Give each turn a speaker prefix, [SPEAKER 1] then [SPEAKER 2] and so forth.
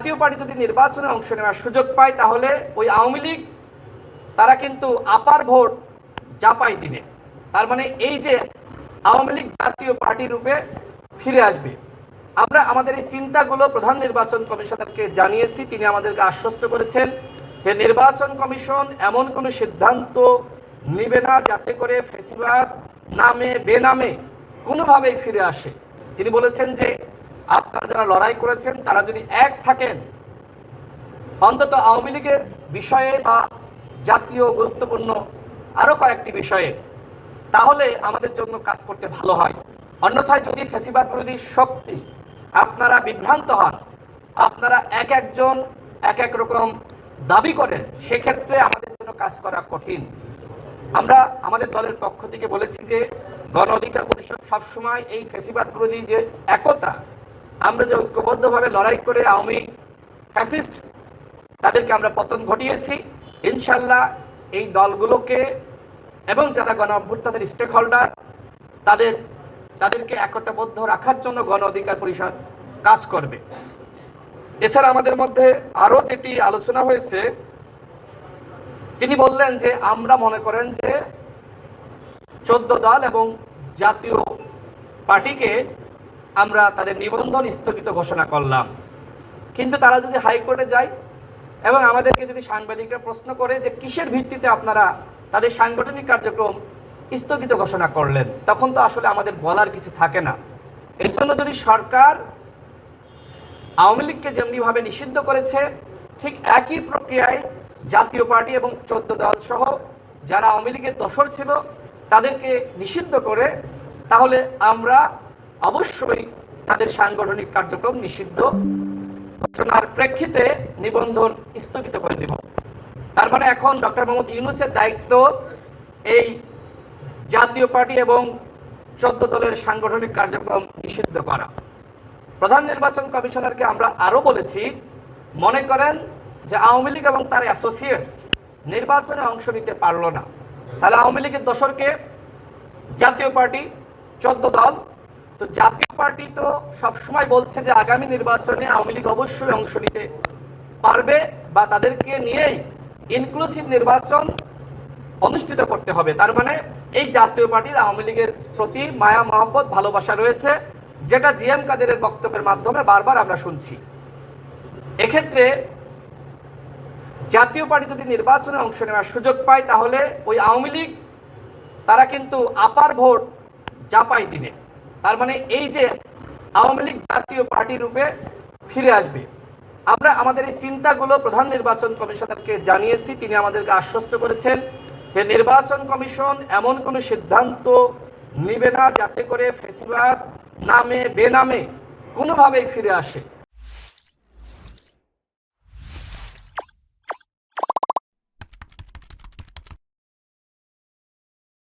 [SPEAKER 1] জাতীয় পার্টি যদি নির্বাচনে অংশ নেওয়ার সুযোগ পায় তাহলে ওই আওয়ামী লীগ তারা কিন্তু আপার ভোট জাপাই দিবে। তার মানে এই যে আওয়ামী লীগ জাতীয় পার্টি রূপে ফিরে আসবে। আমরা আমাদের এই চিন্তাগুলো প্রধান নির্বাচন কমিশনারকে জানিয়েছি, তিনি আমাদেরকে আশ্বস্ত করেছেন যে নির্বাচন কমিশন এমন কোনো সিদ্ধান্ত নিবে না যাতে করে ফেসিবাদ নামে বেনামে কোনোভাবেই ফিরে আসে। তিনি বলেছেন যে আপনারা যারা লড়াই করেছেন তারা যদি এক থাকেন অন্তত আওয়ামী লীগের বিষয়ে বা জাতীয় গুরুত্বপূর্ণ আরো কয়েকটি বিষয়ে, তাহলে আমাদের জন্য কাজ করতে ভালো হয়। অন্যথায় যদি ফ্যাসিবাদ বিরোধী শক্তি আপনারা বিভ্রান্ত হন, আপনারা এক একজন এক এক রকম দাবি করেন, সেক্ষেত্রে আমাদের জন্য কাজ করা কঠিন। আমরা আমাদের দলের পক্ষ থেকে বলেছি যে গণ অধিকার পরিষদ সবসময় এই ফ্যাসিবাদ বিরোধী যে একতা, আমরা যে ঐক্যবদ্ধভাবে লড়াই করে আওয়ামী ফ্যাসিস্ট তাদেরকে আমরা পতন ঘটিয়েছি, ইনশাল্লাহ এই দলগুলোকে এবং যারা গণ অভ্যুত্থানের স্টেক হোল্ডার তাদেরকে একতাবদ্ধ রাখার জন্য গণ অধিকার পরিষদ কাজ করবে। এছাড়া আমাদের মধ্যে আরো যেটি আলোচনা হয়েছে, তিনি বললেন যে আমরা মনে করেন যে 14 দল এবং জাতীয় পার্টিকে আমরা তাদের নিবন্ধন স্থগিত ঘোষণা করলাম, কিন্তু তারা যদি হাইকোর্টে যায় এবং আমাদেরকে যদি সাংবাদিকরা প্রশ্ন করে যে কিসের ভিত্তিতে আপনারা তাদের সাংগঠনিক কার্যক্রম স্থগিত ঘোষণা করলেন, তখন তো আসলে আমাদের বলার কিছু থাকে না। এর জন্য যদি সরকার আওয়ামী লীগকে যেমনিভাবে নিষিদ্ধ করেছে, ঠিক একই প্রক্রিয়ায় জাতীয় পার্টি এবং 14 দল সহ যারা আওয়ামী লীগের দোসর ছিল তাদেরকে নিষিদ্ধ করে, তাহলে আমরা অবশ্যই তাদের সাংগঠনিক কার্যক্রম নিষিদ্ধ ঘোষণার প্রেক্ষিতে নিবন্ধন স্থগিত করে দেব। তার মানে এখন ডক্টর মোহাম্মদ ইউনূসের দায়িত্ব এই জাতীয় পার্টি এবং 14 দলের সাংগঠনিক কার্যক্রম নিষিদ্ধ করা। প্রধান নির্বাচন কমিশনারকে আমরা আরো বলেছি, মনে করেন যে আওয়ামী লীগ এবং তার অ্যাসোসিয়েটস নির্বাচনে অংশ নিতে পারলো না, তাহলে আওয়ামী লীগের দোসরকে জাতীয় পার্টি 14 দল, তো জাতীয় পার্টি তো সবসময় বলছে যে আগামী নির্বাচনে আওয়ামী লীগ অবশ্যই অংশ নিতে পারবে বা তাদেরকে নিয়েই ইনক্লুসিভ নির্বাচন অনুষ্ঠিত করতে হবে। তার মানে এই জাতীয় পার্টির আওয়ামী লীগের প্রতি মায়া মহব্বত ভালোবাসা রয়েছে, যেটা জিএম কাদেরের বক্তব্যের মাধ্যমে বারবার আমরা শুনছি। এক্ষেত্রে জাতীয় পার্টি যদি নির্বাচনে অংশ নেওয়ার সুযোগ পায় তাহলে ওই আওয়ামী লীগ তারা কিন্তু আপার ভোট জাপাই দিবে। তার মানে এই যে আওয়ামী লীগ জাতীয় পার্টি রূপে ফিরে আসবে। আমরা আমাদের এই চিন্তাগুলো প্রধান নির্বাচন কমিশনারকে জানিয়েছি, তিনি আমাদেরকে আশ্বস্ত করেছেন যে নির্বাচন কমিশন এমন কোনো সিদ্ধান্ত নিবে না যাতে করে ফেসিবাদ নামে বেনামে কোনোভাবেই ফিরে আসে।